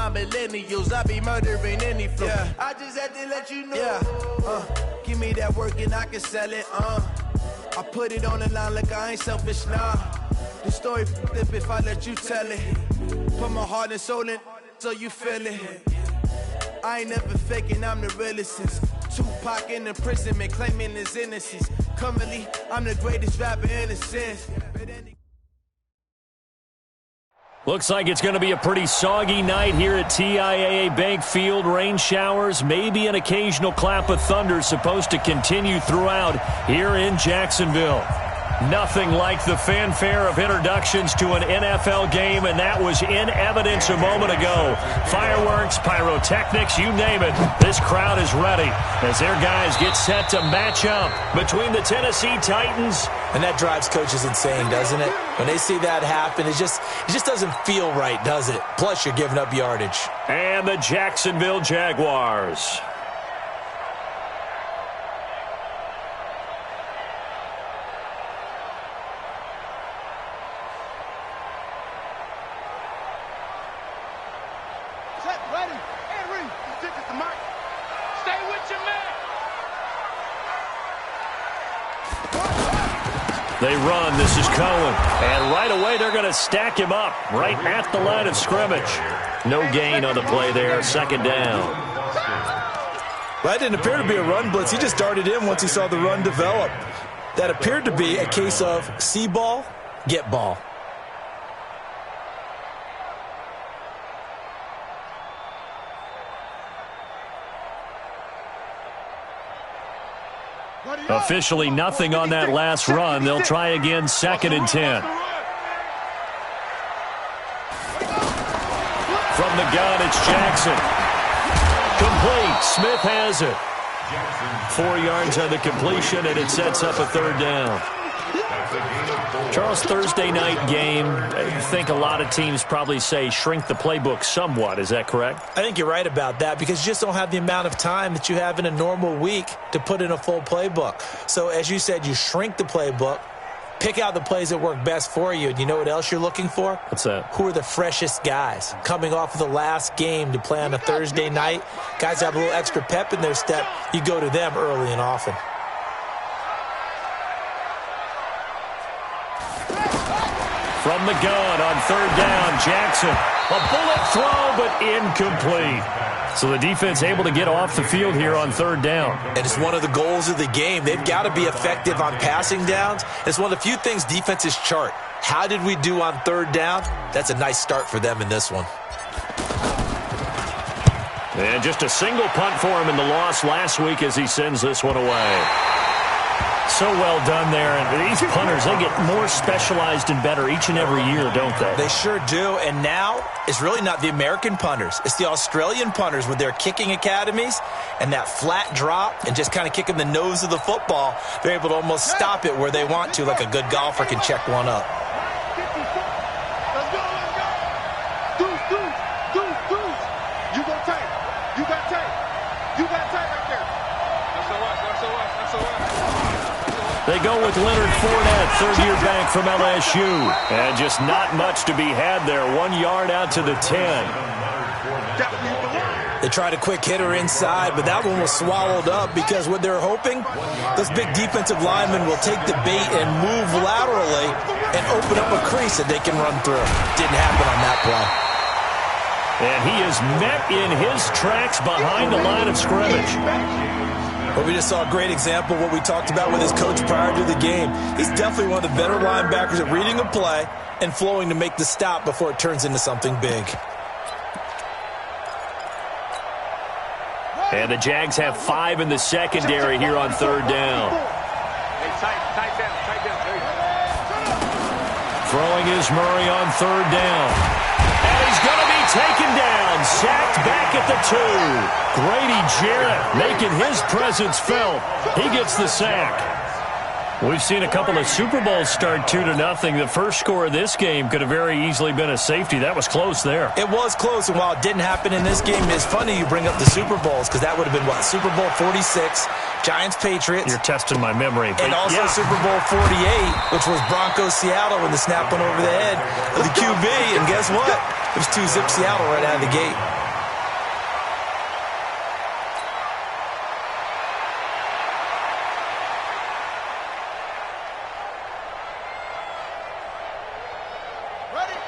my millennials. I be murdering any flow. Yeah. I just had to let you know. Yeah. Give me that work and I can sell it. I put it on the line like I ain't selfish, nah. The story flip if I let you tell it. Put my heart and soul in so you feel it. I ain't never faking, I'm the realest since Tupac in imprisonment, claiming his innocence. Currently, I'm the greatest rapper in a sense. Looks like it's going to be a pretty soggy night here at TIAA Bank Field. Rain showers, maybe an occasional clap of thunder supposed to continue throughout here in Jacksonville. Nothing like the fanfare of introductions to an NFL game, and that was in evidence a moment ago. Fireworks, pyrotechnics, you name it. This crowd is ready as their guys get set to match up between the Tennessee Titans. And that drives coaches insane, doesn't it? When they see that happen, it just doesn't feel right, does it? Plus, you're giving up yardage. And the Jacksonville Jaguars. They run. This is Cohen. And right away, they're going to stack him up right at the line of scrimmage. No gain on the play there. Second down. Well, that didn't appear to be a run blitz. He just darted in once he saw the run develop. That appeared to be a case of see ball, get ball. Officially nothing on that last run. They'll try again, 2nd and 10. From the gun, it's Jackson. Complete. Smith has it. 4 yards on the completion, and it sets up a 3rd down. Charles, Thursday night game, I think a lot of teams probably say shrink the playbook somewhat. Is that correct? I think you're right about that because you just don't have the amount of time that you have in a normal week to put in a full playbook. So, as you said, you shrink the playbook, pick out the plays that work best for you. And you know what else you're looking for? What's that? Who are the freshest guys coming off of the last game to play on a Thursday night? Guys have a little extra pep in their step. You go to them early and often. From the gun on 3rd down, Jackson. A bullet throw, but incomplete. So the defense able to get off the field here on 3rd down. And it's one of the goals of the game. They've got to be effective on passing downs. It's one of the few things defenses chart. How did we do on 3rd down? That's a nice start for them in this one. And just a single punt for him in the loss last week as he sends this one away. So well done there. And these punters, they get more specialized and better each and every year, don't they? They sure do. And now it's really not the American punters. It's the Australian punters with their kicking academies and that flat drop and just kind of kicking the nose of the football. They're able to almost stop it where they want to, like a good golfer can check one up. They go with Leonard Fournette, 3rd-year back from LSU. And just not much to be had there. 1 yard out to the 10. They tried a quick hitter inside, but that one was swallowed up because what they're hoping, those big defensive linemen will take the bait and move laterally and open up a crease that they can run through. Didn't happen on that play. And he is met in his tracks behind the line of scrimmage. But we just saw a great example of what we talked about with his coach prior to the game. He's definitely one of the better linebackers at reading a play and flowing to make the stop before it turns into something big. And the Jags have 5 in the secondary here on 3rd down. Throwing is Murray on 3rd down. And he's going to be taken down, sacked back at the 2. Grady Jarrett making his presence felt. He gets the sack. We've seen a couple of Super Bowls start 2-0. The first score of this game could have very easily been a safety. That was close there. It was close, and while it didn't happen in this game, it's funny you bring up the Super Bowls because that would have been, what, Super Bowl 46, Giants-Patriots. You're testing my memory. And also Super Bowl 48, which was Broncos-Seattle when the snap went over the head of the QB. And guess what? It was 2-zip Seattle right out of the gate.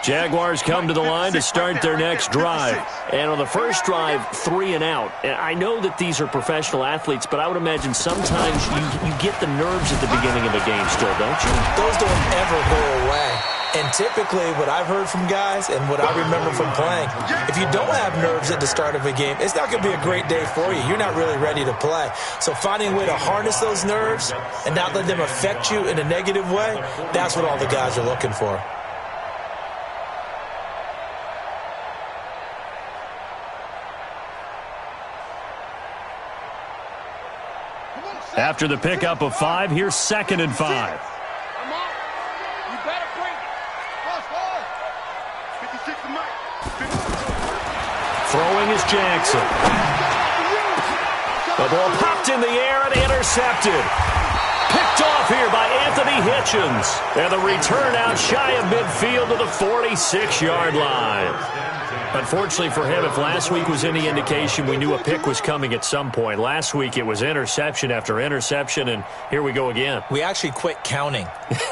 Jaguars come to the line to start their next drive. And on the first drive, 3 and out. And I know that these are professional athletes, but I would imagine sometimes you get the nerves at the beginning of a game still, don't you? Those don't ever go away. And typically what I've heard from guys and what I remember from playing, if you don't have nerves at the start of a game, it's not going to be a great day for you. You're not really ready to play. So finding a way to harness those nerves and not let them affect you in a negative way, that's what all the guys are looking for. After the pickup of 5, here's 2nd and 5. Throwing is Jackson. The ball popped in the air and intercepted. Picked off here by Anthony Hitchens. And the return out shy of midfield to the 46-yard line. Unfortunately for him, if last week was any indication, we knew a pick was coming at some point. Last week it was interception after interception, and here we go again. We actually quit counting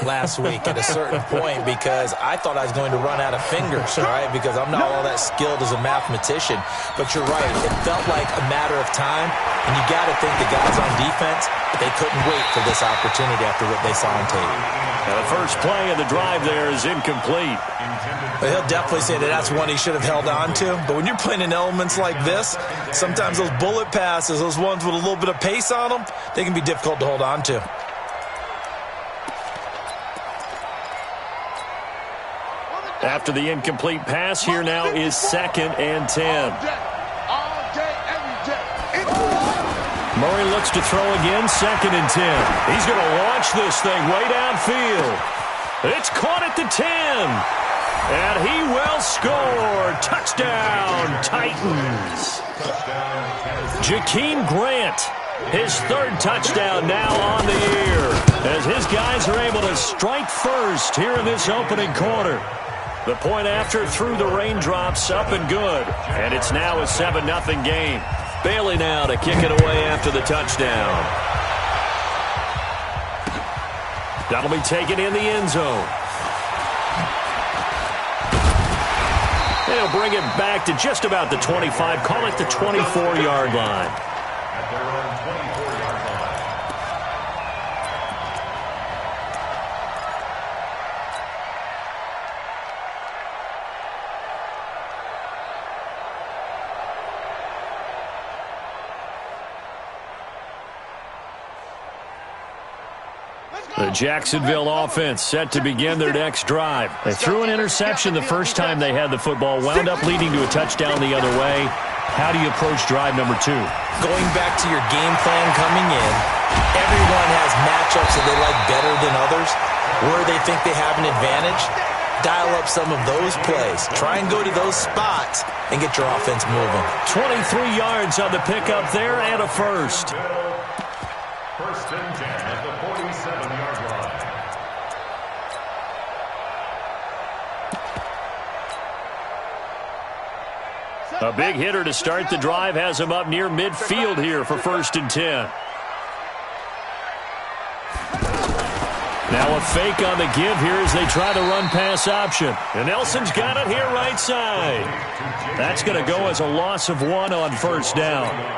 last week at a certain point because I thought I was going to run out of fingers, right? Because I'm not all that skilled as a mathematician. But you're right. It felt like a matter of time, and you got to think the guys on defense, they couldn't wait for this opportunity after what they saw on tape. Now the first play of the drive there is incomplete. But he'll definitely say that that's one he should have held on to. But when you're playing in elements like this, sometimes those bullet passes, those ones with a little bit of pace on them, they can be difficult to hold on to. After the incomplete pass, here now is 2nd and 10. Murray looks to throw again, 2nd and 10. He's going to launch this thing way downfield. It's caught at the 10. And he will score. Touchdown, Titans. Jakeem Grant, his 3rd touchdown now on the year, as his guys are able to strike first here in this opening quarter. The point after through the raindrops, up and good. And it's now a 7-0 game. Bailey now to kick it away after the touchdown. That'll be taken in the end zone. They'll bring it back to just about the 25, call it the 24-yard line. The Jacksonville offense set to begin their next drive. They threw an interception the first time they had the football, wound up leading to a touchdown the other way. How do you approach drive number 2? Going back to your game plan coming in, everyone has matchups that they like better than others, where they think they have an advantage. Dial up some of those plays. Try and go to those spots and get your offense moving. 23 yards on the pickup there and a first. First and 10 at the 47-yard line. A big hitter to start the drive has him up near midfield here for 1st and 10. Now a fake on the give here as they try the run-pass option. And Nelson's got it here right side. That's going to go as a loss of 1 on 1st down.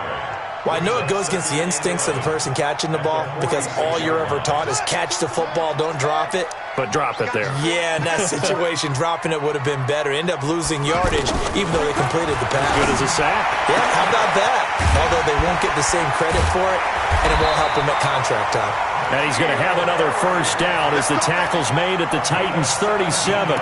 Well, I know it goes against the instincts of the person catching the ball because all you're ever taught is catch the football, don't drop it. But drop it there. Yeah, in that situation, dropping it would have been better. End up losing yardage even though they completed the pass. Good as a sack. Yeah, how about that? Although they won't get the same credit for it, and it won't help them at contract time. And he's going to have another 1st down as the tackle's made at the Titans' 37.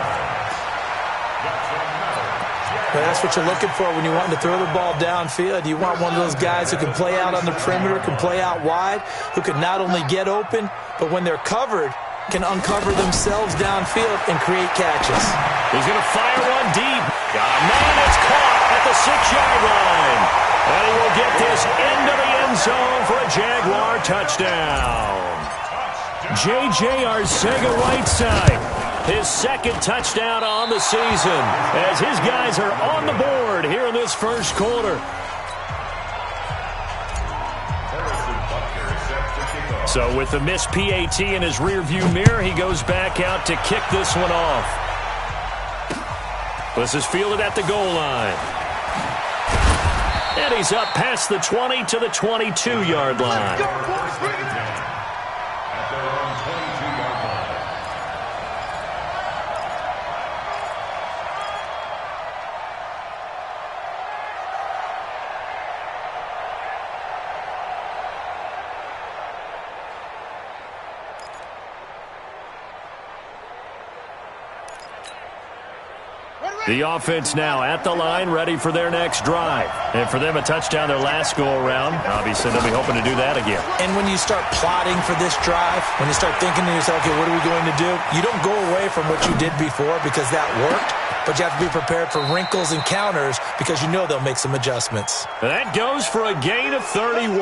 But that's what you're looking for when you want to throw the ball downfield. You want one of those guys who can play out on the perimeter, can play out wide, who can not only get open, but when they're covered, can uncover themselves downfield and create catches. He's going to fire one deep. Man, it's caught at the 6-yard line. And he will get this into the end zone for a Jaguar touchdown. J.J. Arcega-Whiteside. His 2nd touchdown on the season as his guys are on the board here in this first quarter. So with the missed PAT in his rearview mirror, he goes back out to kick this one off. This is fielded at the goal line. And he's up past the 20 to the 22-yard line. At their own 22-yard line. The offense now at the line, ready for their next drive. And for them, a touchdown their last go-around. Obviously, they'll be hoping to do that again. And when you start plotting for this drive, when you start thinking to yourself, okay, what are we going to do? You don't go away from what you did before because that worked, but you have to be prepared for wrinkles and counters because you know they'll make some adjustments. That goes for a gain of 31.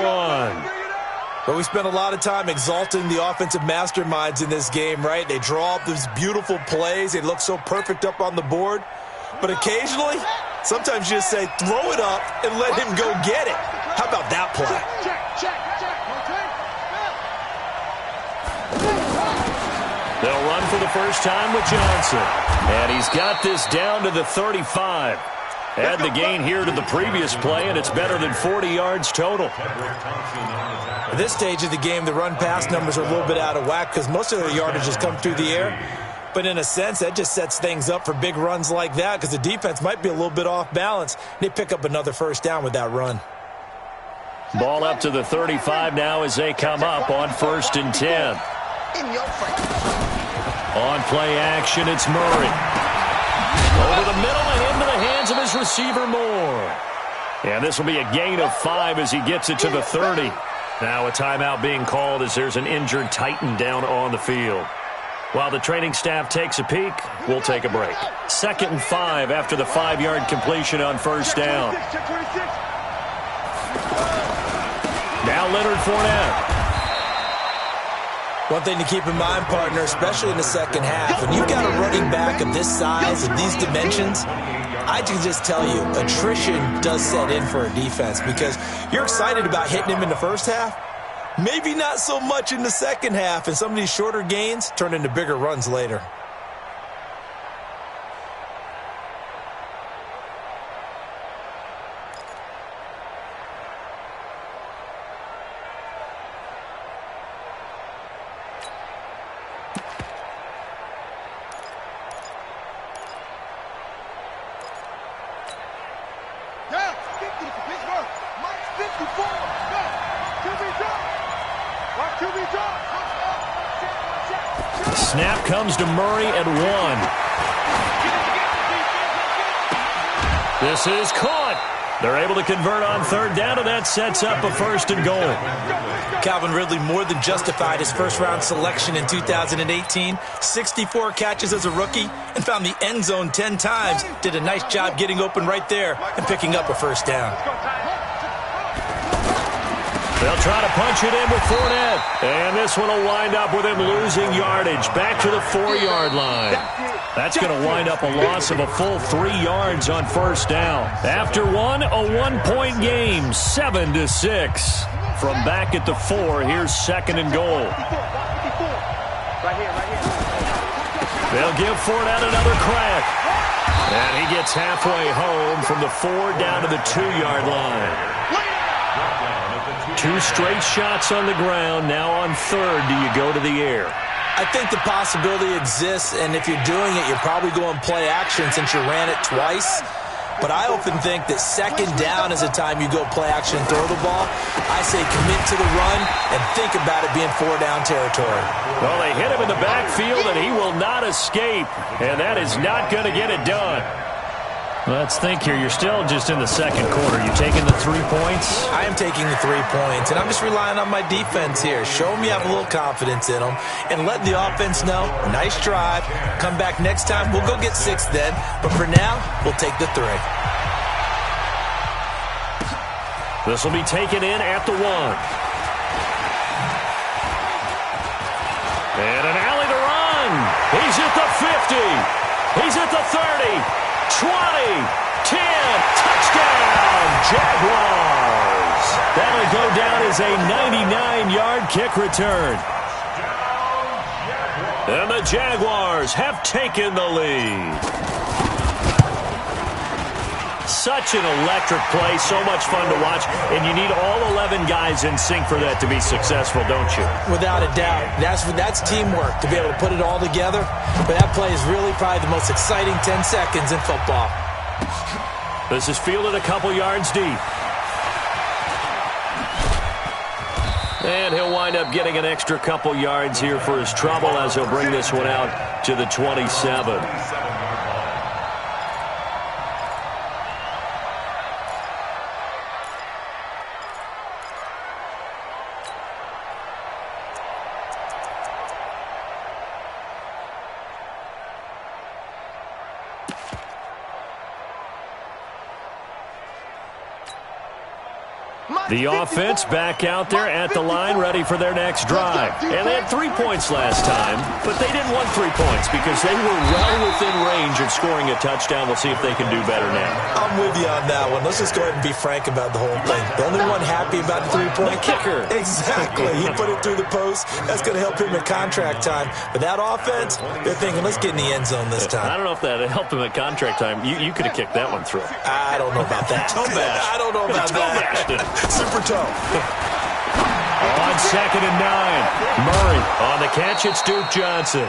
But we spent a lot of time exalting the offensive masterminds in this game, right? They draw up these beautiful plays. They look so perfect up on the board. But occasionally, sometimes you just say, throw it up and let him go get it. How about that play? They'll run for the first time with Johnson. And he's got this down to the 35. Add the gain here to the previous play, and it's better than 40 yards total. At this stage of the game, the run-pass numbers are a little bit out of whack because most of their yardage has come through the air. But in a sense, that just sets things up for big runs like that because the defense might be a little bit off balance. They pick up another first down with that run. Ball up to the 35 now as they come up on 1st and 10. On play action, it's Murray. Over the middle and into the hands of his receiver, Moore. And this will be a gain of 5 as he gets it to the 30. Now a timeout being called as there's an injured Titan down on the field. While the training staff takes a peek, we'll take a break. 2nd and 5 after the 5-yard completion on 1st down. Now Leonard Fournette. One thing to keep in mind, partner, especially in the second half, when you've got a running back of this size, of these dimensions, I can just tell you, attrition does set in for a defense because you're excited about hitting him in the first half. Maybe not so much in the second half, and some of these shorter gains turn into bigger runs later. Snap comes to Murray at 1. This is caught. They're able to convert on 3rd down, and that sets up a 1st and goal. Calvin Ridley more than justified his first-round selection in 2018. 64 catches as a rookie and found the end zone 10 times. Did a nice job getting open right there and picking up a 1st down. They'll try to punch it in with Fournette. And this one will wind up with him losing yardage back to the 4-yard line. That's going to wind up a loss of a full 3 yards on 1st down. After one, a 1-point game, 7-6. From back at the 4, here's 2nd and goal. They'll give Fournette another crack. And he gets halfway home from the 4 down to the 2-yard line. 2 straight shots on the ground. Now on 3rd, do you go to the air? I think the possibility exists, and if you're doing it, you're probably going play action since you ran it twice. But I often think that 2nd down is the time you go play action and throw the ball. I say commit to the run and think about it being 4-down territory. Well, they hit him in the backfield, and he will not escape. And that is not going to get it done. Let's think here. You're still just in the 2nd quarter. You taking the 3 points? I am taking the 3 points, and I'm just relying on my defense here. Show them you have a little confidence in them, and let the offense know, nice drive. Come back next time. We'll go get 6 then, but for now, we'll take the 3. This will be taken in at the 1. And an alley to run. He's at the 50. He's at the 30. 20, 10, touchdown, Jaguars. That'll go down as a 99-yard kick return. And the Jaguars have taken the lead. Such an electric play, so much fun to watch, and you need all 11 guys in sync for that to be successful, don't you? Without a doubt. That's teamwork, to be able to put it all together. But that play is really probably the most exciting 10 seconds in football. This is fielded a couple yards deep. And he'll wind up getting an extra couple yards here for his trouble as he'll bring this one out to the 27. The offense back out there at the line, ready for their next drive. And they had 3 points last time, but they didn't want 3 points because they were well within range of scoring a touchdown. We'll see if they can do better now. I'm with you on that one. Let's just go ahead and be frank about the whole thing. The only one happy about the 3-point kicker. Exactly. He put it through the post. That's going to help him in contract time. But that offense, they're thinking, let's get in the end zone this time. I don't know if that helped him at contract time. You could have kicked that one through. I don't know about that. I don't know about that. Super toe. On 2nd and 9, Murray on the catch. It's Duke Johnson.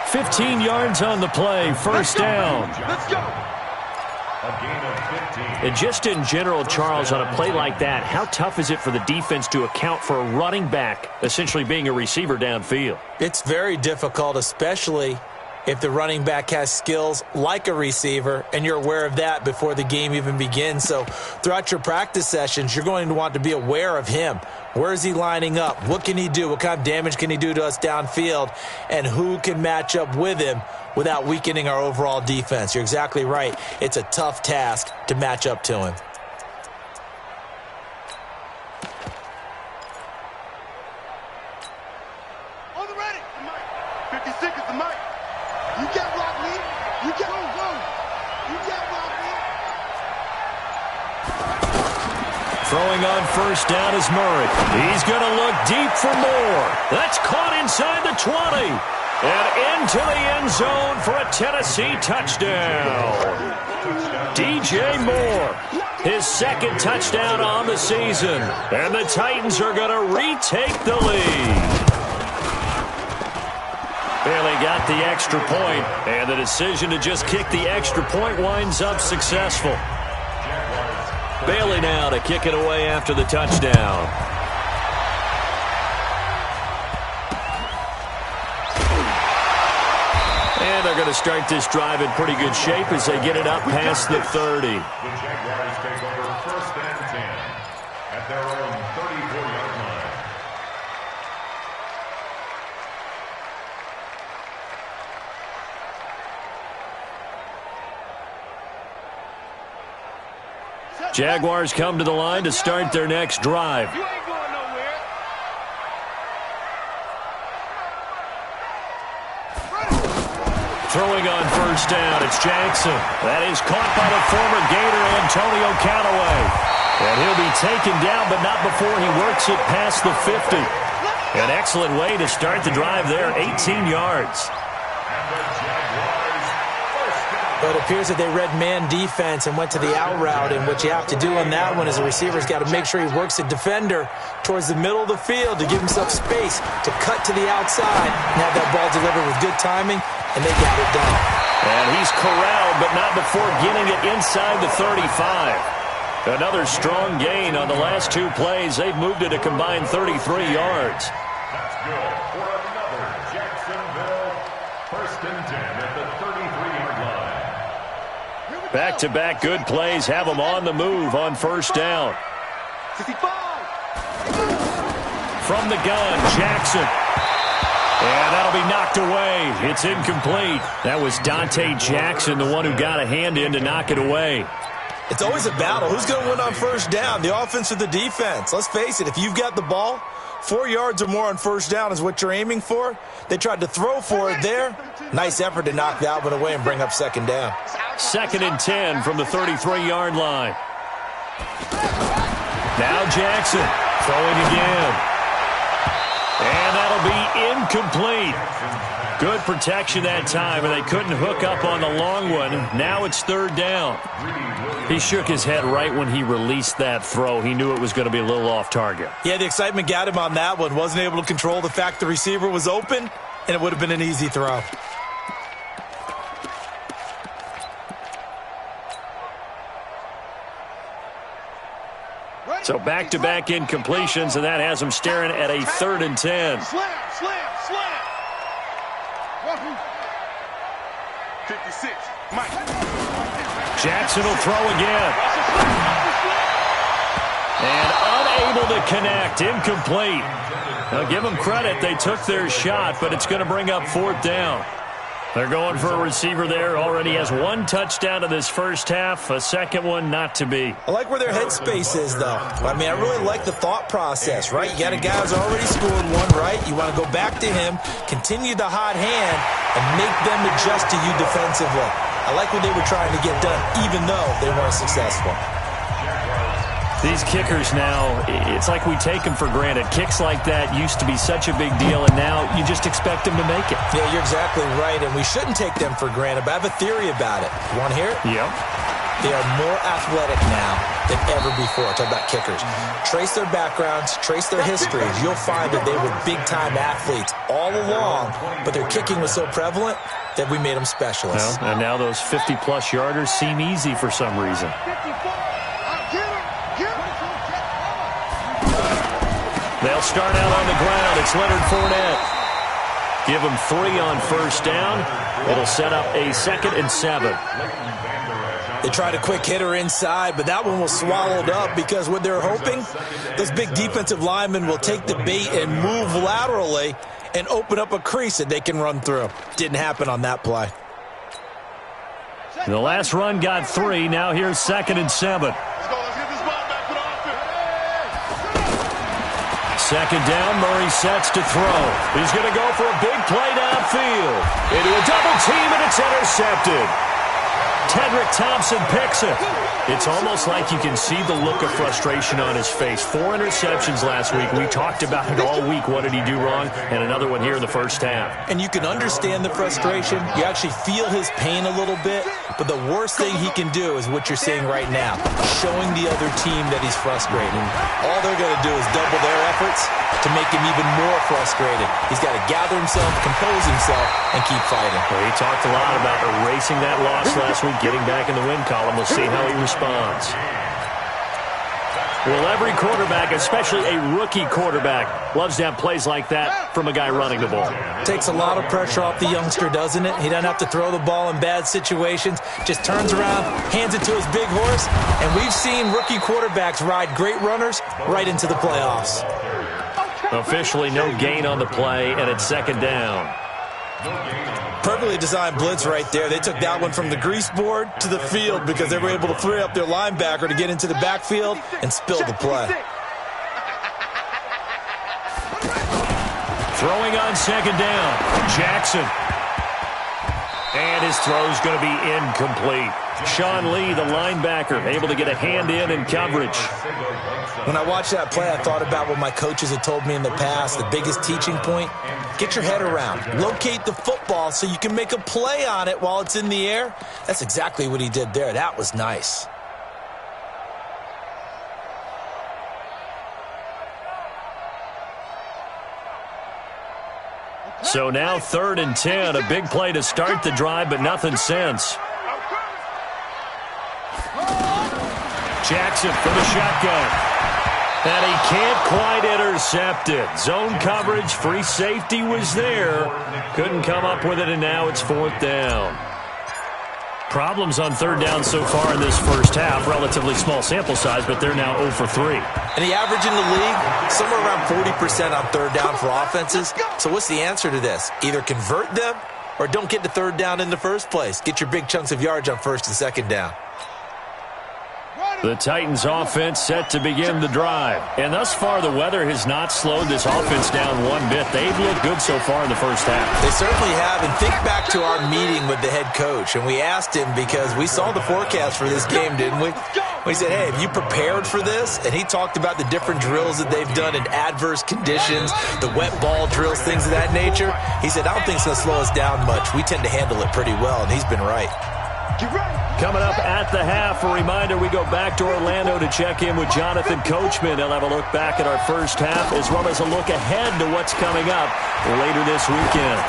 15 yards on the play, first down. Let's go. A gain of 15. And just in general, Charles, on a play like that, how tough is it for the defense to account for a running back essentially being a receiver downfield? It's very difficult, especially if the running back has skills like a receiver, and you're aware of that before the game even begins. So throughout your practice sessions, you're going to want to be aware of him. Where is he lining up? What can he do? What kind of damage can he do to us downfield? And who can match up with him without weakening our overall defense? You're exactly right. It's a tough task to match up to him. On the ready. 50 seconds to Mike. You got block me. You got go. You got block me. Throwing on first down is Murray. He's going to look deep for more. That's caught inside the 20. And into the end zone for a Tennessee touchdown. DJ Moore, his second touchdown on the season. And the Titans are going to retake the lead. Bailey got the extra point, and the decision to just kick the extra point winds up successful. Bailey now to kick it away after the touchdown. And they're going to start this drive in pretty good shape as they get it up past the 30. The Jaguars take over 1st and 10 at their own 34-yard line. Jaguars come to the line to start their next drive. You ain't going nowhere. Throwing on first down, it's Jackson. That is caught by the former Gator Antonio Callaway. And he'll be taken down, but not before he works it past the 50. An excellent way to start the drive there, 18 yards. But it appears that they read man defense and went to the out route, and what you have to do on that one is the receiver's got to make sure he works the defender towards the middle of the field to give himself space to cut to the outside and have that ball delivered with good timing, and they got it done. And he's corralled, but not before getting it inside the 35. Another strong gain on the last 2 plays. They've moved it a combined 33 yards. That's good for another Jacksonville 1st and 10 at the 33-yard line. Back-to-back good plays have them on the move on first down. 65. From the gun, Jackson. And that'll be knocked away. It's incomplete. That was Dante Jackson, the one who got a hand in to knock it away. It's always a battle. Who's going to win on first down, the offense or the defense? Let's face it, if you've got the ball, 4 yards or more on first down is what you're aiming for. They tried to throw for it there. Nice effort to knock that one away and bring up second down. 2nd and 10 from the 33-yard line. Now Jackson throwing again. And that'll be incomplete. Good protection that time, and they couldn't hook up on the long one. Now it's third down. He shook his head right when he released that throw. He knew it was going to be a little off target. Yeah, the excitement got him on that one. Wasn't able to control the fact the receiver was open, and it would have been an easy throw. So back-to-back incompletions, and that has him staring at a 3rd and 10. Slam. 56, Mike. Jackson will throw again. And unable to connect. Incomplete. Now give them credit. They took their shot, but it's going to bring up 4th down. They're going for a receiver there. Already has 1 touchdown in this first half. A second one not to be. I like where their headspace is, though. I mean, I really like the thought process, right? You got a guy who's already scored one, right? You want to go back to him, continue the hot hand, and make them adjust to you defensively. I like what they were trying to get done, even though they weren't successful. These kickers now, it's like we take them for granted. Kicks like that used to be such a big deal, and now you just expect them to make it. Yeah, you're exactly right, and we shouldn't take them for granted, but I have a theory about it. You want to hear it? Yep. They are more athletic now than ever before. Talk about kickers. Trace their backgrounds, trace their histories. You'll find that they were big-time athletes all along, but their kicking was so prevalent that we made them specialists. Well, and now those 50-plus yarders seem easy for some reason. They'll start out on the ground. It's Leonard Fournette. Give him 3 on first down. It'll set up a 2nd and 7. They tried a quick hitter inside, but that one was swallowed up because what they're hoping, those big defensive linemen will take the bait and move laterally and open up a crease that they can run through. Didn't happen on that play. The last run got 3. Now here's 2nd and 7. Let's get this ball back for the offense. 2nd down, Murray sets to throw. He's going to go for a big play downfield. Into a double team, and it's intercepted. Tedrick Thompson picks it. It's almost like you can see the look of frustration on his face. 4 interceptions last week. We talked about it all week. What did he do wrong? And another one here in the first half. And you can understand the frustration. You actually feel his pain a little bit. But the worst thing he can do is what you're seeing right now, showing the other team that he's frustrated. All they're going to do is double their efforts to make him even more frustrated. He's got to gather himself, compose himself, and keep fighting. Well, he talked a lot about erasing that loss last week, getting back in the win column. We'll see how he responds. Well, every quarterback, especially a rookie quarterback, loves to have plays like that from a guy running the ball. Takes a lot of pressure off the youngster, doesn't it? He doesn't have to throw the ball in bad situations. Just turns around, hands it to his big horse. And we've seen rookie quarterbacks ride great runners right into the playoffs. Officially no gain on the play, and it's 2nd down. Perfectly designed blitz right there. They took that one from the grease board to the field because they were able to free up their linebacker to get into the backfield and spill the play. Throwing on 2nd down, Jackson. And his throw's going to be incomplete. Sean Lee, the linebacker, able to get a hand in coverage. When I watched that play, I thought about what my coaches had told me in the past. The biggest teaching point, get your head around. Locate the football so you can make a play on it while it's in the air. That's exactly what he did there. That was nice. So now 3rd and 10, a big play to start the drive, but nothing since. Jackson for the shotgun. And he can't quite intercept it. Zone coverage, free safety was there. Couldn't come up with it, and now it's 4th down. Problems on 3rd down so far in this first half. Relatively small sample size, but they're now 0 for 3. And the average in the league, somewhere around 40% on 3rd down for offenses. So what's the answer to this? Either convert them or don't get to 3rd down in the first place. Get your big chunks of yards on 1st and 2nd down. The Titans offense set to begin the drive. And thus far, the weather has not slowed this offense down one bit. They've looked good so far in the first half. They certainly have. And think back to our meeting with the head coach. And we asked him because we saw the forecast for this game, didn't we? He said, hey, have you prepared for this? And he talked about the different drills that they've done in adverse conditions, the wet ball drills, things of that nature. He said, I don't think it's going to slow us down much. We tend to handle it pretty well, and he's been right. Coming up at the half, a reminder, we go back to Orlando to check in with Jonathan Coachman. He'll have a look back at our first half as well as a look ahead to what's coming up later this weekend.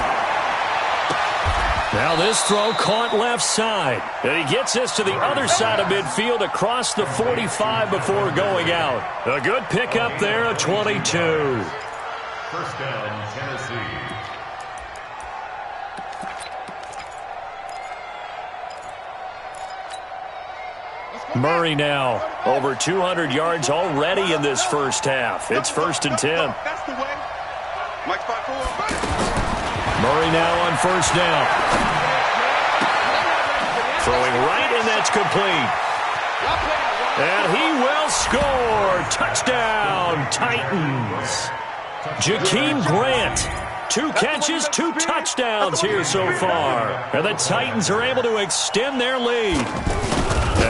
Now this throw caught left side. And he gets this to the other side of midfield across the 45 before going out. A good pickup there, a 22. First down, Tennessee. Murray now over 200 yards already in this first half. It's 1st and 10. That's the way. Mike 5-4. Murray now on first down. Throwing right, and that's complete. And he will score. Touchdown, Titans. Jakeem Grant. 2 catches, 2 touchdowns here so far. And the Titans are able to extend their lead.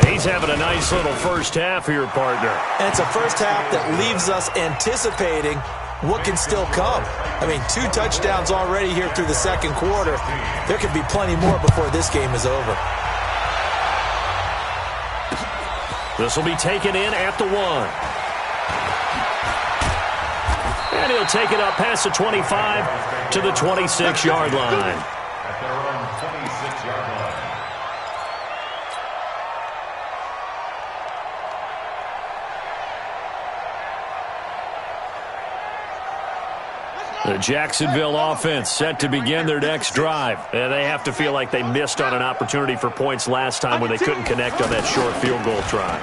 He's having a nice little first half here, partner. And it's a first half that leaves us anticipating what can still come. I mean, 2 touchdowns already here through the second quarter. There could be plenty more before this game is over. This will be taken in at the 1. And he'll take it up past the 25 to the 26-yard line. At their own 26-yard line. The Jacksonville offense set to begin their next drive. And they have to feel like they missed on an opportunity for points last time when they couldn't connect on that short field goal try.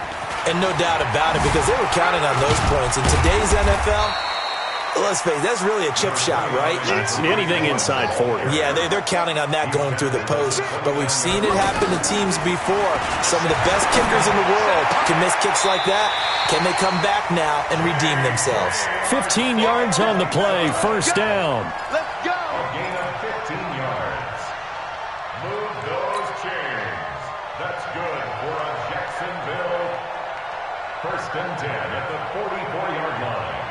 And no doubt about it, because they were counting on those points. In today's NFL, let's face it, that's really a chip shot, right? It's anything inside 40. Yeah, they're counting on that going through the post. But we've seen it happen to teams before. Some of the best kickers in the world can miss kicks like that. Can they come back now and redeem themselves? 15 yards on the play, first down. Let's go. A gain of 15 yards. Move those chains. That's good for a Jacksonville. 1st and 10 at the 44-yard line.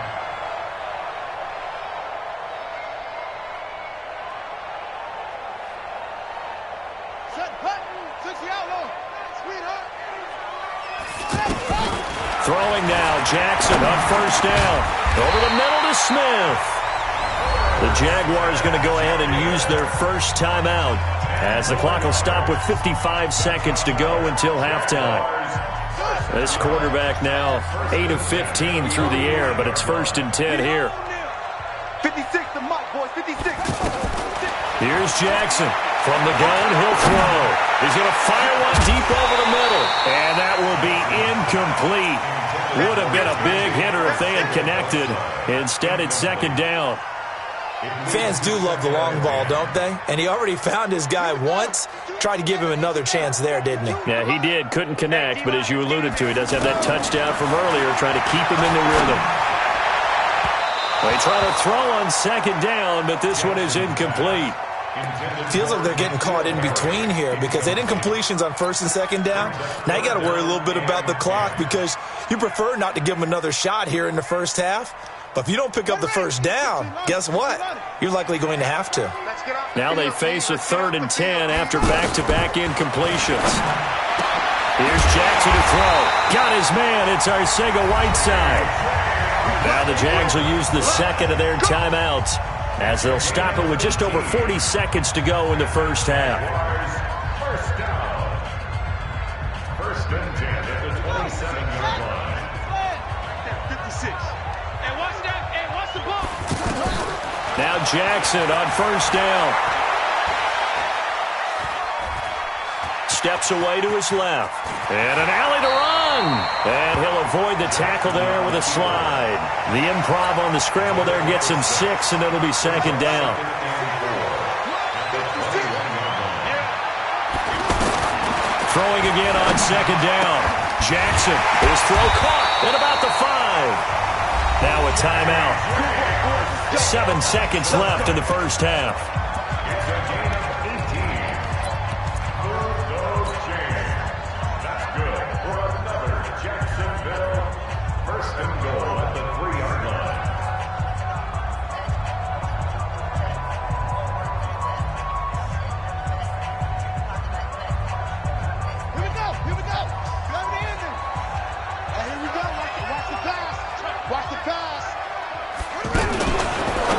Set button. 60 outlaw. Sweetheart. Throwing now, Jackson on first down. Over the middle to Smith. The Jaguars going to go ahead and use their first timeout as the clock will stop with 55 seconds to go until halftime. This quarterback now 8 of 15 through the air, but it's 1st and 10 here. 56 to Mike, boys. 56. Here's Jackson. From the gun, he'll throw. He's going to fire one deep over the middle. And that will be incomplete. Would have been a big hitter if they had connected. Instead, it's 2nd down. Fans do love the long ball, don't they? And he already found his guy once. Tried to give him another chance there, didn't he? Yeah, he did. Couldn't connect, but as you alluded to, he does have that touchdown from earlier, trying to keep him in the rhythm. They try to throw on 2nd down, but this one is incomplete. Feels like they're getting caught in between here because they didn't completions on 1st and 2nd down. Now you got to worry a little bit about the clock because you prefer not to give them another shot here in the first half. But if you don't pick up the first down, guess what? You're likely going to have to. Now they face a 3rd and 10 after back-to-back incompletions. Here's Jackson to throw. Got his man. It's Arcega-Whiteside. Now the Jags will use the 2nd of their timeouts as they'll stop it with just over 40 seconds to go in the first half. First down. 1st and 10 at the 27-yard line. 56. Hey, watch that. Hey, watch the ball. Now Jackson on first down. Steps away to his left. And an alley to run. And he'll avoid the tackle there with a slide. The improv on the scramble there gets him 6, and it'll be 2nd down. Throwing again on 2nd down. Jackson, his throw caught at about the 5. Now a timeout. 7 seconds left in the first half. It's a gain of 18. Move those chains. That's good for another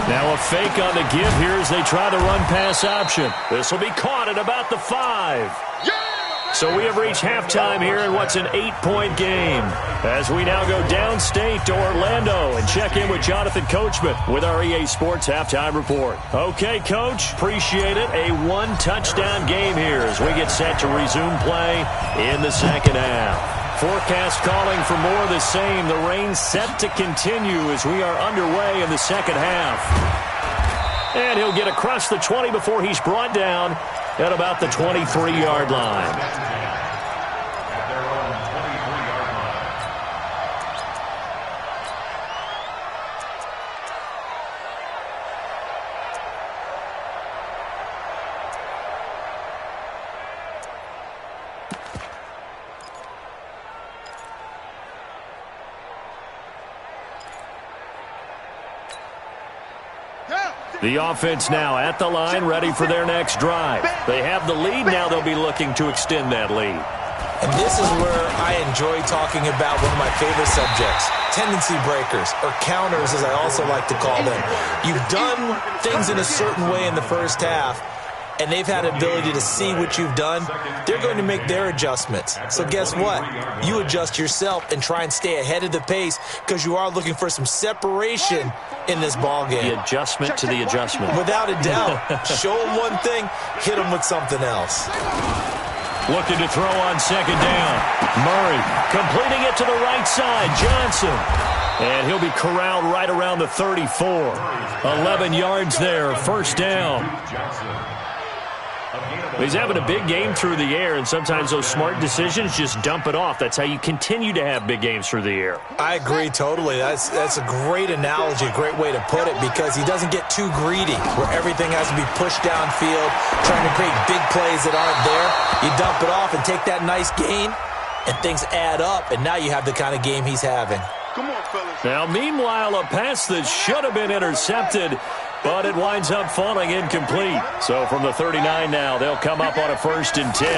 Now a fake on the give here as they try the run-pass option. This will be caught at about the 5. So we have reached halftime here in what's an 8-point game. As we now go downstate to Orlando and check in with Jonathan Coachman with our EA Sports Halftime Report. Okay, Coach, appreciate it. A one-touchdown game here as we get set to resume play in the second half. Forecast calling for more of the same. The rain set to continue as we are underway in the second half. And he'll get across the 20 before he's brought down at about the 23-yard line. The offense now at the line, ready for their next drive. They have the lead. Now they'll be looking to extend that lead. And this is where I enjoy talking about one of my favorite subjects, tendency breakers, or counters as I also like to call them. You've done things in a certain way in the first half, and they've had the ability to see what you've done. They're going to make their adjustments. So guess what? You adjust yourself and try and stay ahead of the pace because you are looking for some separation in this ball game. The adjustment to the adjustment. Without a doubt. Show them one thing, hit them with something else. Looking to throw on second down. Murray completing it to the right side. Johnson. And he'll be corralled right around the 34. 11 yards there, first down. He's having a big game through the air, and sometimes those smart decisions just dump it off. That's how you continue to have big games through the air. I agree totally. That's a great analogy, a great way to put it, because he doesn't get too greedy where everything has to be pushed downfield, trying to create big plays that aren't there. You dump it off and take that nice gain, and things add up, and now you have the kind of game he's having. Come on, fellas. Now, meanwhile, a pass that should have been intercepted, but it winds up falling incomplete. So from the 39 now, they'll come up on a 1st and 10.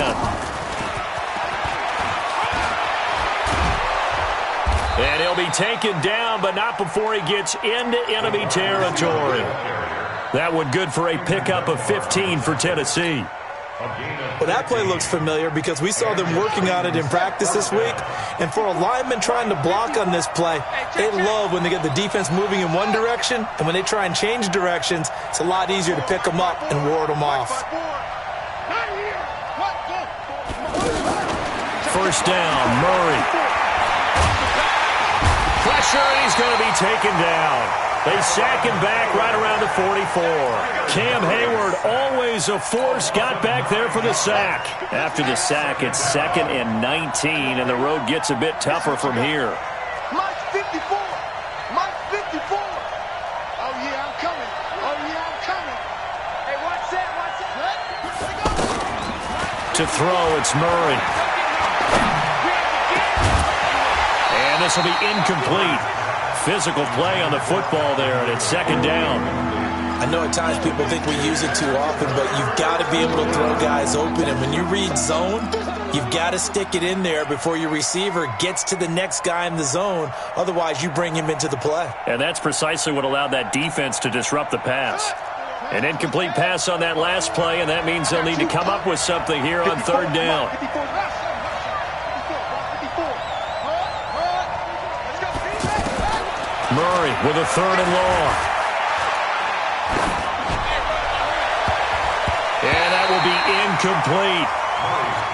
And he'll be taken down, but not before he gets into enemy territory. That one good for a pickup of 15 for Tennessee. Well, that play looks familiar because we saw them working on it in practice this week. And for a lineman trying to block on this play, they love when they get the defense moving in one direction. And when they try and change directions, it's a lot easier to pick them up and ward them off. First down, Murray. Pressure, and he's going to be taken down. They sack him back right around the 44. Cam Hayward, always a force, got back there for the sack. After the sack, it's 2nd and 19, and the road gets a bit tougher from here. Mike 54. Mike 54. Oh, yeah, I'm coming. Oh, yeah, I'm coming. Hey, watch that, watch that. To throw, it's Murray. And this will be incomplete. Physical play on the football there, and it's 2nd down. I know at times people think we use it too often, but you've got to be able to throw guys open. And when you read zone, you've got to stick it in there before your receiver gets to the next guy in the zone. Otherwise, you bring him into the play. And that's precisely what allowed that defense to disrupt the pass. An incomplete pass on that last play, and that means they'll need to come up with something here on 3rd down. Murray with a 3rd and long. And that will be incomplete.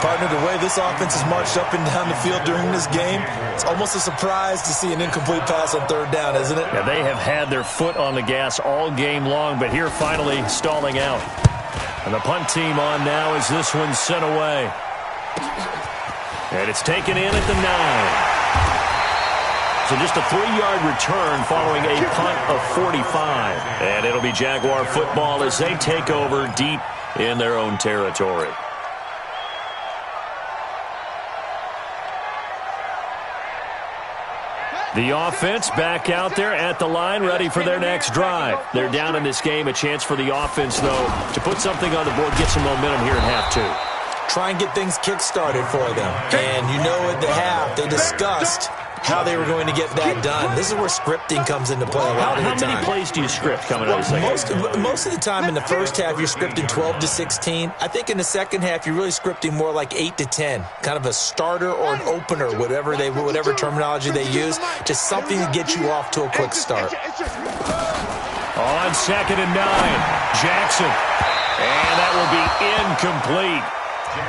Partner, the way this offense has marched up and down the field during this game, it's almost a surprise to see an incomplete pass on 3rd down, isn't it? Yeah, they have had their foot on the gas all game long, but here finally stalling out. And the punt team on now as this one's sent away. And it's taken in at the 9. So just a 3-yard return following a punt of 45. And it'll be Jaguar football as they take over deep in their own territory. The offense back out there at the line, ready for their next drive. They're down in this game. A chance for the offense, though, to put something on the board, get some momentum here in half 2. Try and get things kick-started for them. And you know at the half, they discussed how they were going to get that done. This is where scripting comes into play a lot of the time. How many plays do you script coming out of the second? Most of the time in the first half, you're scripting 12 to 16. I think in the second half, you're really scripting more like 8 to 10, kind of a starter or an opener, whatever terminology they use, just something to get you off to a quick start. On 2nd and 9, Jackson. And that will be incomplete.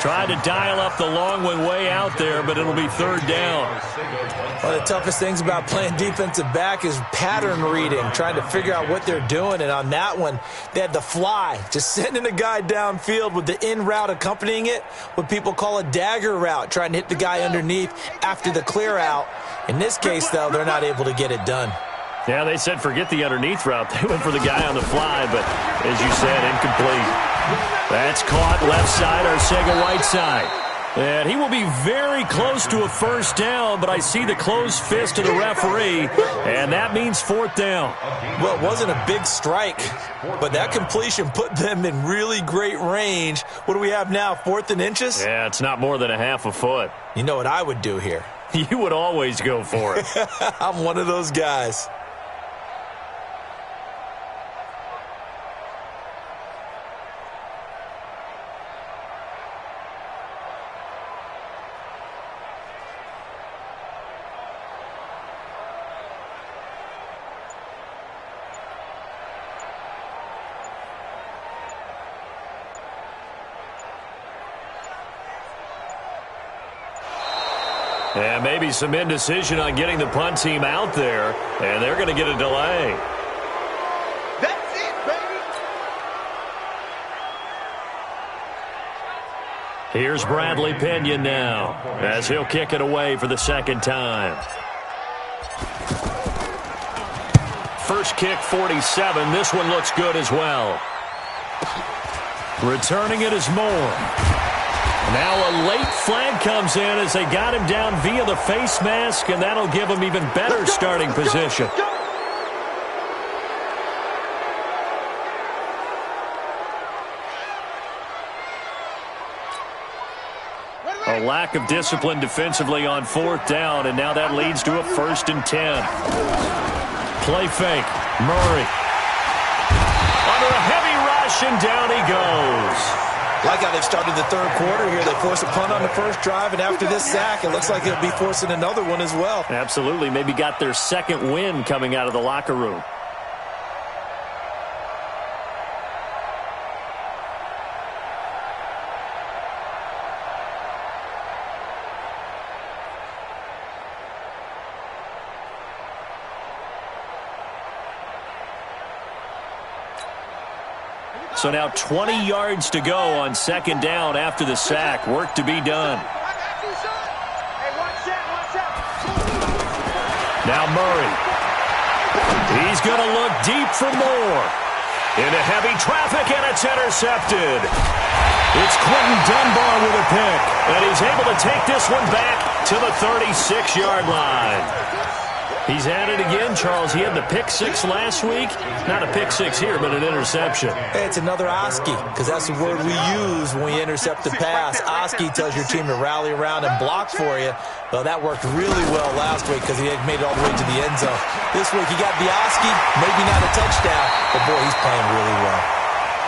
Tried to dial up the long one way out there, but it'll be 3rd down. One of the toughest things about playing defensive back is pattern reading, trying to figure out what they're doing. And on that one, they had the fly, just sending a guy downfield with the in route accompanying it, what people call a dagger route, trying to hit the guy underneath after the clear out. In this case, though, they're not able to get it done. Yeah, they said forget the underneath route. They went for the guy on the fly, but as you said, incomplete. That's caught left side, Arcega-Whiteside. And he will be very close to a 1st down, but I see the closed fist of the referee, and that means 4th down. Well, it wasn't a big strike, but that completion put them in really great range. What do we have now, 4th and inches? Yeah, it's not more than a half a foot. You know what I would do here? You would always go for it. I'm one of those guys. And maybe some indecision on getting the punt team out there, and they're going to get a delay. That's it, baby. Here's Bradley Pinion now, as he'll kick it away for the 2nd time. First kick, 47. This one looks good as well. Returning it is Moore. Now a late flag comes in as they got him down via the face mask, and that'll give him even better starting position. A lack of discipline defensively on 4th down, and now that leads to a 1st and 10. Play fake. Murray. Under a heavy rush, and down he goes. Like how they've started the 3rd quarter here. They force a punt on the first drive, and after this sack, it looks like they'll be forcing another one as well. Absolutely. Maybe got their 2nd win coming out of the locker room. So now 20 yards to go on 2nd down after the sack. Work to be done. Now Murray. He's going to look deep for more. Into heavy traffic, and it's intercepted. It's Quentin Dunbar with a pick, and he's able to take this one back to the 36-yard line. He's at it again, Charles. He had the pick 6 last week. Not a pick 6 here, but an interception. Hey, it's another Oski, because that's the word we use when we intercept the pass. Oski tells your team to rally around and block for you. Well, that worked really well last week because he had made it all the way to the end zone. This week he got the Oski, maybe not a touchdown, but boy, he's playing really well.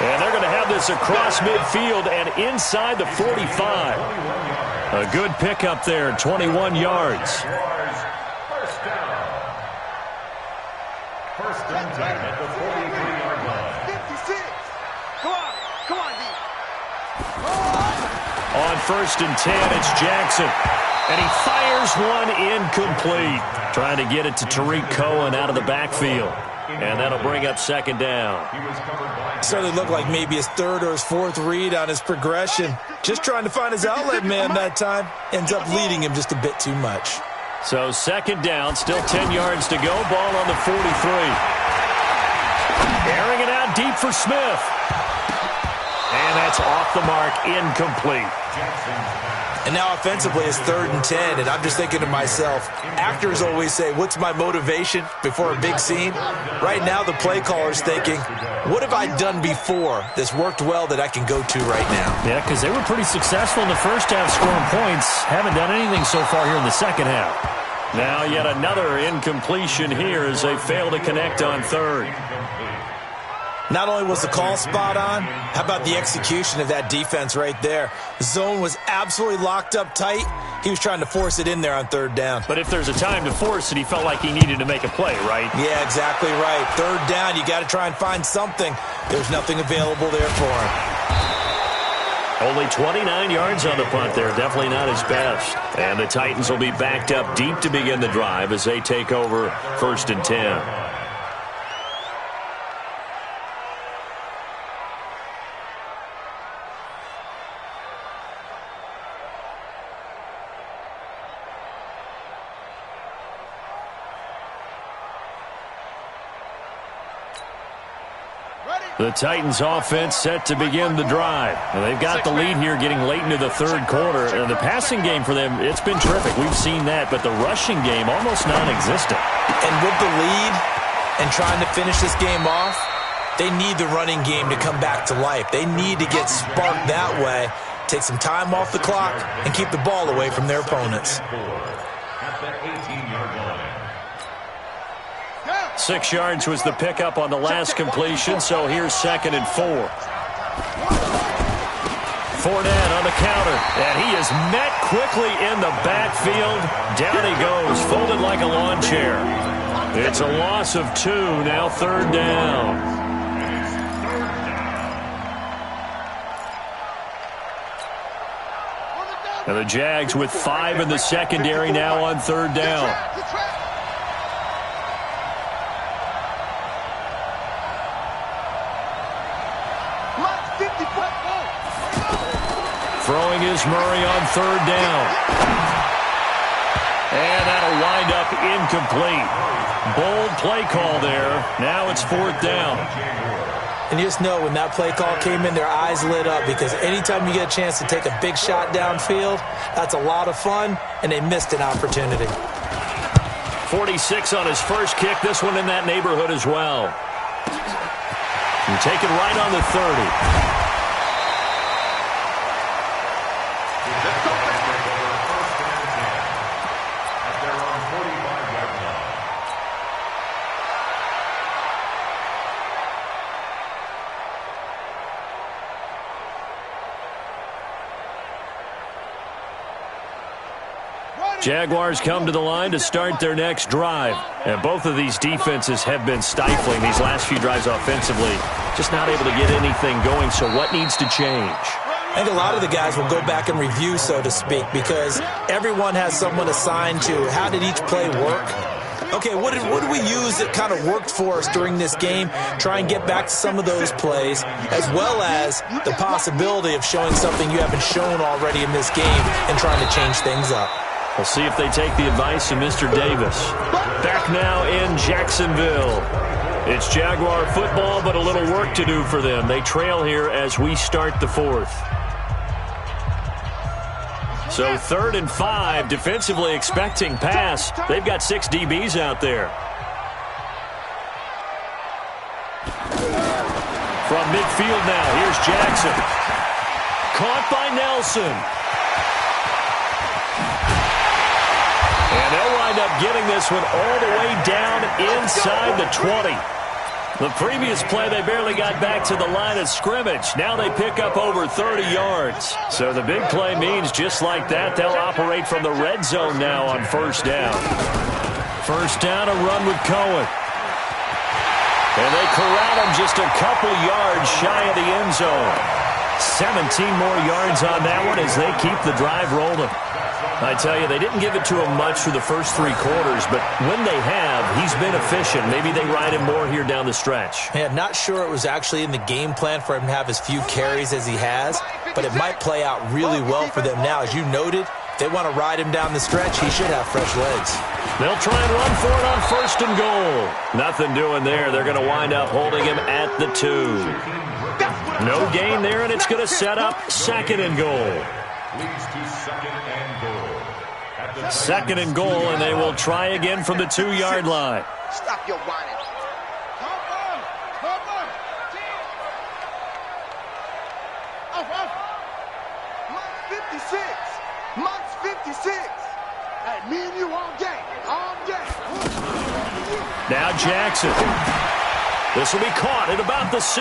And they're going to have this across midfield and inside the 45. A good pickup there, 21 yards. First and 10 at the 43-yard line. 56. Come on, D. On 1st and 10, it's Jackson. And he fires one incomplete. Trying to get it to Tariq Cohen out of the backfield. And that'll bring up 2nd down. Certainly looked like maybe his 3rd or his 4th read on his progression. Just trying to find his outlet man that time. Ends up leading him just a bit too much. So 2nd down, still 10 yards to go. Ball on the 43. Airing it out deep for Smith. And that's off the mark, incomplete. And now offensively it's 3rd and 10, and I'm just thinking to myself, actors always say, what's my motivation before a big scene? Right now the play caller's thinking, what have I done before that's worked well that I can go to right now? Yeah, because they were pretty successful in the first half scoring points. Haven't done anything so far here in the second half. Now yet another incompletion here as they fail to connect on third. Not only was the call spot on, how about the execution of that defense right there? The zone was absolutely locked up tight. He was trying to force it in there on third down. But if there's a time to force it, he felt like he needed to make a play, right? Yeah, exactly right. Third down, you got to try and find something. There's nothing available there for him. Only 29 yards on the punt there. Definitely not his best. And the Titans will be backed up deep to begin the drive as they take over 1st and 10. The Titans offense set to begin the drive. And they've got the lead here getting late into the third quarter. And the passing game for them, it's been terrific. We've seen that. But the rushing game, almost non-existent. And with the lead and trying to finish this game off, they need the running game to come back to life. They need to get sparked that way, take some time off the clock, and keep the ball away from their opponents. At the 18-yard line. 6 yards was the pickup on the last completion, so here's 2nd and 4. Fournette on the counter, and he is met quickly in the backfield. Down he goes, folded like a lawn chair. It's a loss of 2, now 3rd down. And the Jags with 5 in the secondary now on 3rd down. Throwing is Murray on 3rd down. And that'll wind up incomplete. Bold play call there. Now it's 4th down. And you just know when that play call came in, their eyes lit up because anytime you get a chance to take a big shot downfield, that's a lot of fun, and they missed an opportunity. 46 on his first kick. This one in that neighborhood as well. And taken right on the 30. Jaguars come to the line to start their next drive. And both of these defenses have been stifling these last few drives offensively. Just not able to get anything going, so what needs to change? I think a lot of the guys will go back and review, so to speak, because everyone has someone assigned to how did each play work. Okay, what did we use that kind of worked for us during this game? Try and get back to some of those plays, as well as the possibility of showing something you haven't shown already in this game and trying to change things up. We'll see if they take the advice of Mr. Davis. Back now in Jacksonville. It's Jaguar football, but a little work to do for them. They trail here as we start the 4th. So 3rd and 5, defensively expecting pass. They've got 6 DBs out there. From midfield now, here's Jackson. Caught by Nelson. And they'll wind up getting this one all the way down inside the 20. The previous play, they barely got back to the line of scrimmage. Now they pick up over 30 yards. So the big play means just like that, they'll operate from the red zone now on 1st down. 1st down, a run with Cohen. And they corral him just a couple yards shy of the end zone. 17 more yards on that one as they keep the drive rolling. I tell you, they didn't give it to him much for the first 3 quarters, but when they have, he's been efficient. Maybe they ride him more here down the stretch. Man, not sure it was actually in the game plan for him to have as few carries as he has, but it might play out really well for them now. As you noted, if they want to ride him down the stretch, he should have fresh legs. They'll try and run for it on 1st and goal. Nothing doing there. They're going to wind up holding him at the 2. No gain there, and it's going to set up 2nd and goal. Leads to 2nd and goal. 2nd and goal, and they will try again from the 2-yard line. Stop your whining. Monk's 56. Monk's 56. Hey, right, me and you all day. All day. Now Jackson. This will be caught at about the 6.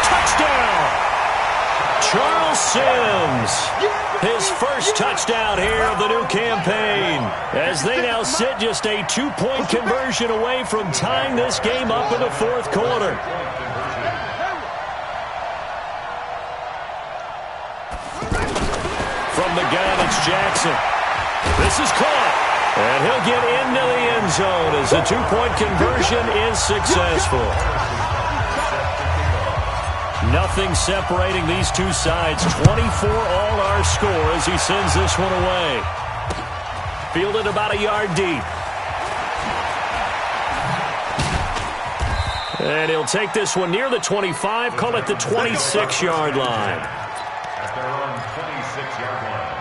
Touchdown! Charles Sims, his first touchdown here of the new campaign, as they now sit just a 2-point conversion away from tying this game up in the fourth quarter. From the gun, it's Jackson. This is caught, and he'll get into the end zone as the 2-point conversion is successful. Nothing separating these two sides. 24 all our score as he sends this one away. Fielded about a yard deep. And he'll take this one near the 25, call it the 26-yard line. At their own 26-yard line.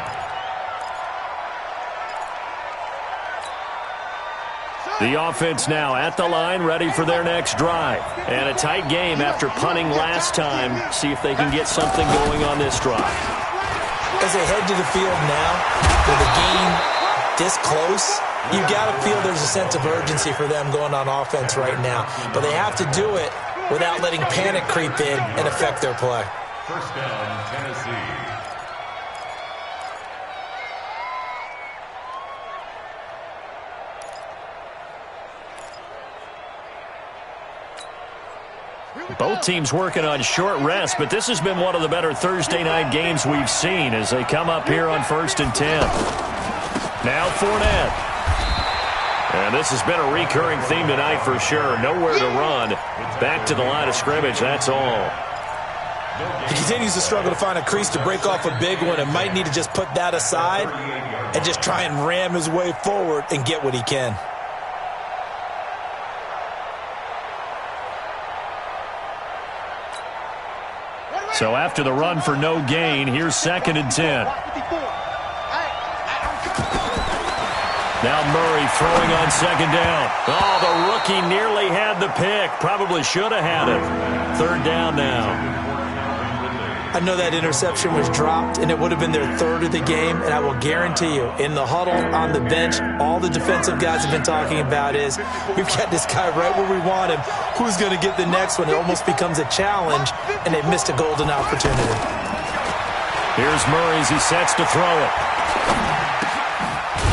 The offense now at the line, ready for their next drive. And a tight game after punting last time. See if they can get something going on this drive. As they head to the field now, with the game this close, you got to feel there's a sense of urgency for them going on offense right now. But they have to do it without letting panic creep in and affect their play. First down, Tennessee. Both teams working on short rest, but this has been one of the better Thursday night games we've seen as they come up here on 1st and 10. Now Fournette. And this has been a recurring theme tonight for sure. Nowhere to run. Back to the line of scrimmage, that's all. He continues to struggle to find a crease to break off a big one and might need to just put that aside and just try and ram his way forward and get what he can. So after the run for no gain, here's 2nd and 10. Now Murray throwing on 2nd down. Oh, the rookie nearly had the pick. Probably should have had it. 3rd down now. I know that interception was dropped, and it would have been their 3rd of the game, and I will guarantee you, in the huddle, on the bench, all the defensive guys have been talking about is, we've got this guy right where we want him. Who's going to get the next one? It almost becomes a challenge, and they've missed a golden opportunity. Here's Murray as he sets to throw it.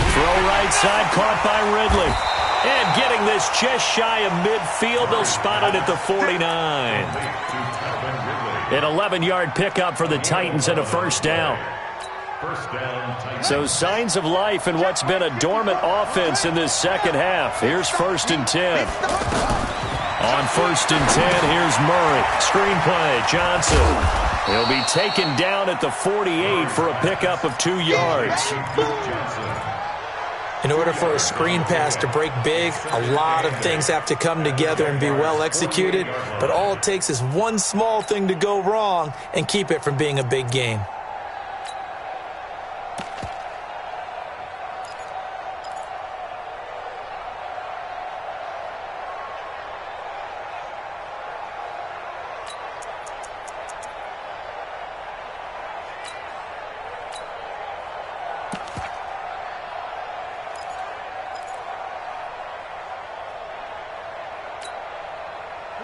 Throw right side, caught by Ridley. And getting this just shy of midfield, they'll spot it at the 49. An 11-yard pickup for the Titans and a 1st down. So signs of life in what's been a dormant offense in this second half. Here's 1st and 10. On 1st and 10, here's Murray. Screenplay, Johnson. He'll be taken down at the 48 for a pickup of 2 yards. In order for a screen pass to break big, a lot of things have to come together and be well executed, but all it takes is one small thing to go wrong and keep it from being a big game.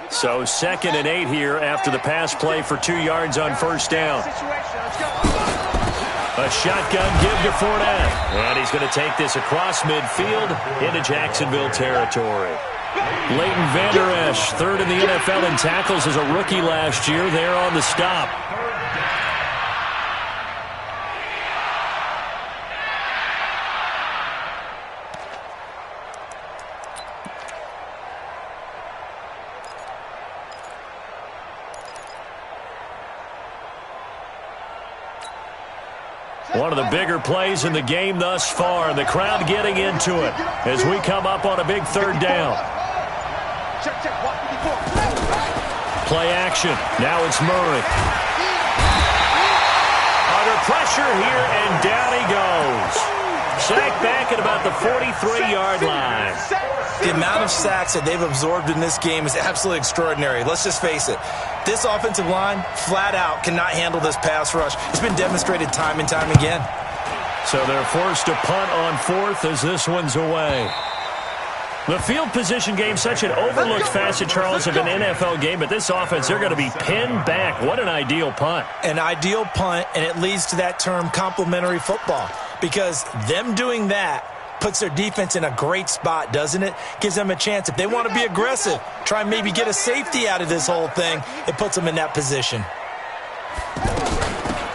So 2nd and 8 here after the pass play for 2 yards on 1st down. A shotgun give to Fournette. And he's going to take this across midfield into Jacksonville territory. Leighton Vander Esch, 3rd in the NFL in tackles as a rookie last year. There on the stop. One of the bigger plays in the game thus far, and the crowd getting into it as we come up on a big 3rd down. Play action. Now it's Murray. Under pressure here, and down he goes. Sacked back at about the 43-yard line. The amount of sacks that they've absorbed in this game is absolutely extraordinary. Let's just face it. This offensive line, flat out, cannot handle this pass rush. It's been demonstrated time and time again. So they're forced to punt on fourth as this one's away. The field position game, such an overlooked facet, Charles, of an NFL game, but this offense, they're going to be pinned back. What an ideal punt. An ideal punt, and it leads to that term complementary football, because them doing that puts their defense in a great spot, doesn't it? Gives them a chance. If they want to be aggressive, try and maybe get a safety out of this whole thing, it puts them in that position.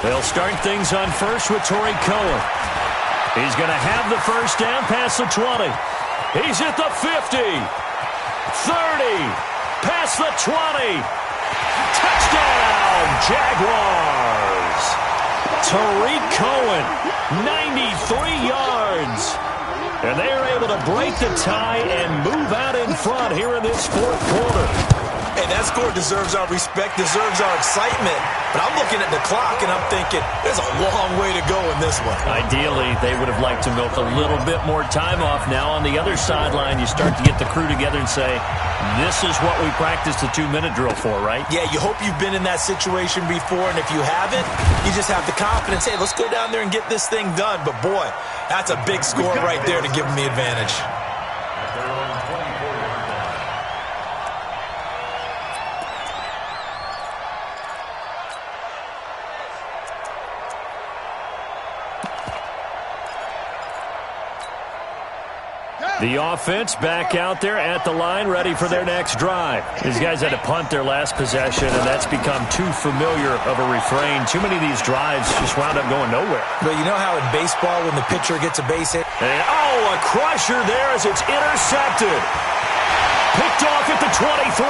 They'll start things on first with Torrey Cohen. He's going to have the first down past the 20. He's at the 50, 30, past the 20. Touchdown, Jaguars. Tariq Cohen, 93 yards. And they are able to break the tie and move out in front here in this fourth quarter. Hey, that score deserves our respect, deserves our excitement. But I'm looking at the clock, and I'm thinking, there's a long way to go in this one. Ideally, they would have liked to milk a little bit more time off. Now on the other sideline, you start to get the crew together and say, this is what we practiced the 2-minute drill for, right? Yeah, you hope you've been in that situation before, and if you haven't, you just have the confidence, hey, let's go down there and get this thing done. But, boy, that's a big score right there to give them the advantage. The offense back out there at the line, ready for their next drive. These guys had to punt their last possession, and that's become too familiar of a refrain. Too many of these drives just wound up going nowhere. But you know how in baseball when the pitcher gets a base hit? And, a crusher there as it's intercepted. Picked off at the 23.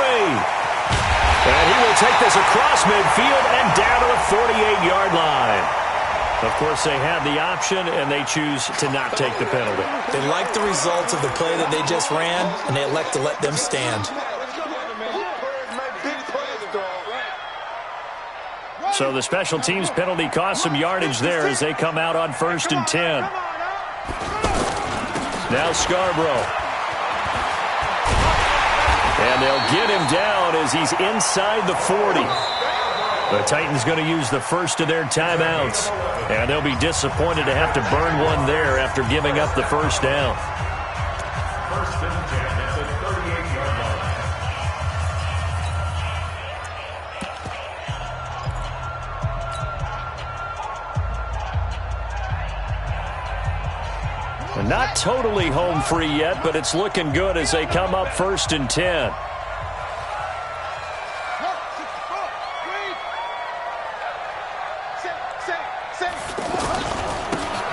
And he will take this across midfield and down to the 48-yard line. Of course, they had the option, and they choose to not take the penalty. They like the results of the play that they just ran, and they elect to let them stand. So the special teams penalty cost some yardage there as they come out on 1st and 10. Now Scarborough. And they'll get him down as he's inside the 40. The Titans going to use the first of their timeouts, and they'll be disappointed to have to burn one there after giving up the first down. 1st and 10 at the 38-yard line. And not totally home free yet, but it's looking good as they come up 1st and 10.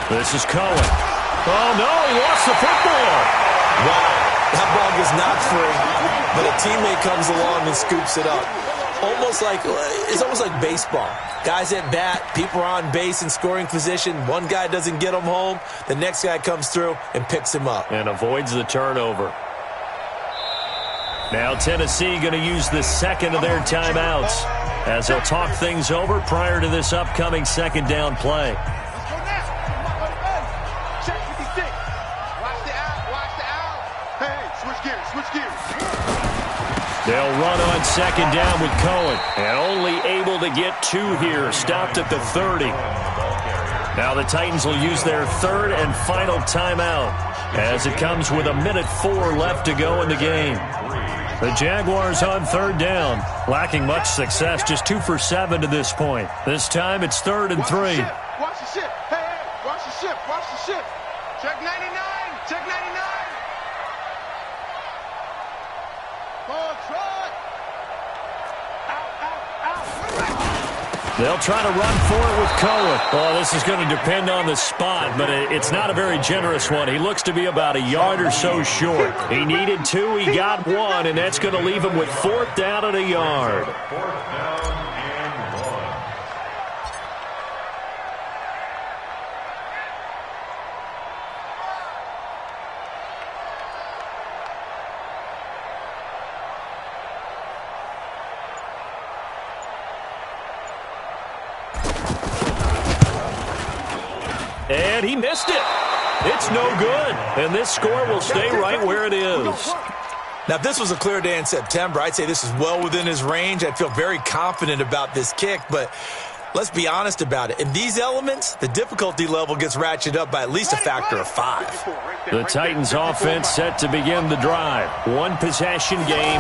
This is Cohen. Oh, no, he lost the football. Wow, that ball gets knocked free, but a teammate comes along and scoops it up. It's almost like baseball. Guys at bat, people are on base in scoring position. One guy doesn't get him home. The next guy comes through and picks him up. And avoids the turnover. Now Tennessee going to use the second of their timeouts as they'll talk things over prior to this upcoming second down play. They'll run on second down with Cohen. And only able to get 2 here. Stopped at the 30. Now the Titans will use their third and final timeout as it comes with 1:04 left to go in the game. The Jaguars on 3rd down. Lacking much success. Just 2 for 7 to this point. This time it's 3rd and 3. Watch the ship. Hey, watch the ship. Watch the ship. Check 99. Check 99. They'll try to run for it with Cohen. Well, this is going to depend on the spot, but it's not a very generous one. He looks to be about a yard or so short. He needed 2, he got 1, and that's going to leave him with 4th down and a yard. 4th down and 1. And he missed it. It's no good. And this score will stay right where it is. Now, if this was a clear day in September, I'd say this is well within his range. I'd feel very confident about this kick, but Let's be honest about it. In these elements, the difficulty level gets ratcheted up by at least a factor of 5. The Titans offense set to begin the drive. One possession game.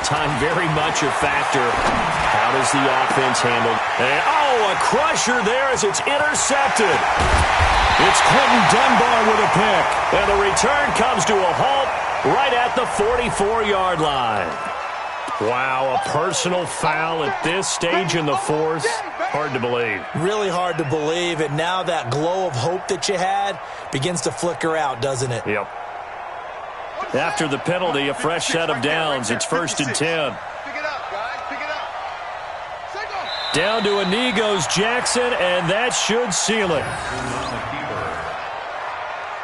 Time very much a factor. How does the offense handle? And, a crusher there as it's intercepted. It's Clinton Dunbar with a pick. And the return comes to a halt right at the 44-yard line. Wow, a personal foul at this stage in the fourth. Hard to believe. Really hard to believe, and now that glow of hope that you had begins to flicker out, doesn't it? Yep. After the penalty, a fresh set of downs. It's 1st and 10. Pick it up, guys. Pick it up. Down to a knee goes Jackson, and that should seal it.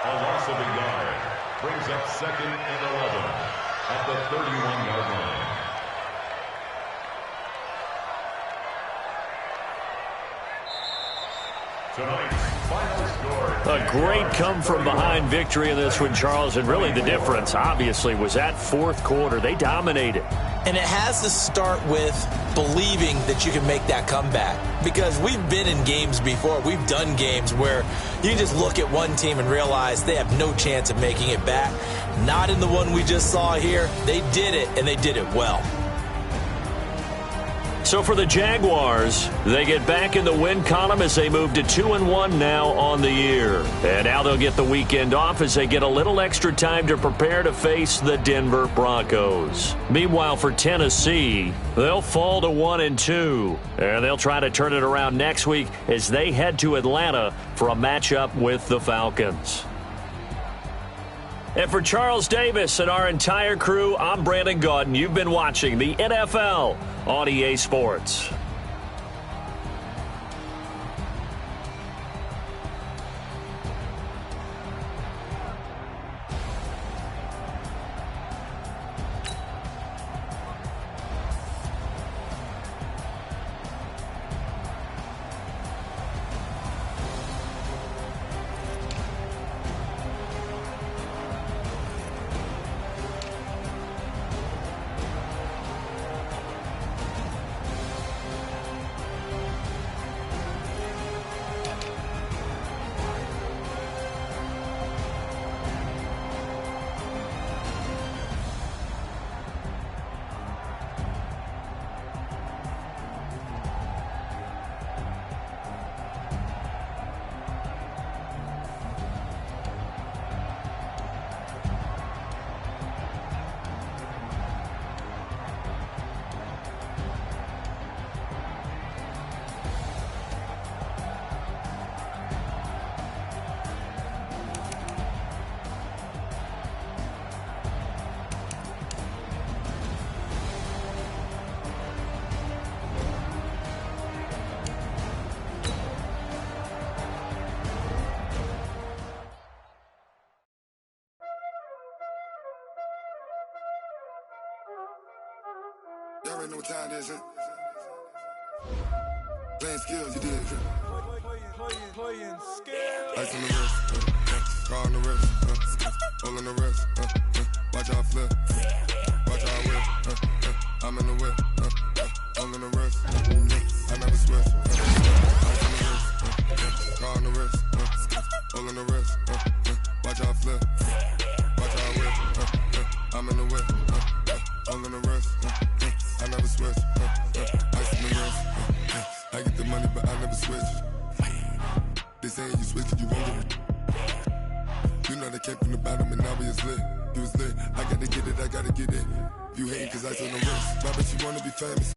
A loss of a yard brings up 2nd and 11 at the 31-yard line. Tonight's final score. A great come-from-behind victory in this one, Charles, and really the difference, obviously, was that fourth quarter. They dominated. And it has to start with believing that you can make that comeback. Because we've been in games before. We've done games where you can just look at one team and realize they have no chance of making it back. Not in the one we just saw here. They did it, and they did it well. So for the Jaguars, they get back in the win column as they move to 2-1 now on the year. And now they'll get the weekend off as they get a little extra time to prepare to face the Denver Broncos. Meanwhile, for Tennessee, they'll fall to 1-2. And they'll try to turn it around next week as they head to Atlanta for a matchup with the Falcons. And for Charles Davis and our entire crew, I'm Brandon Gaudin. You've been watching the NFL on EA Sports. Y'all already know what time it is, huh? Playing skills, you did. Playing skills. Ice on the wrist, car on the wrist, hole in the wrist, watch out flip, watch out whip, I'm in the whip, hole in the wrist, I never switch, ice on the wrist, car on the wrist, hole in the wrist, watch out flip, watch out whip, I'm in the whip, hole in the wrist, I never switch, ice in the wrist, I get the money but I never switch. They saying you switch it, you won't get it. You know they came from the bottom and now we is lit. You was lit, I gotta get it, I gotta get it. You hating cause I on the wrist. My bitch, you wanna be famous.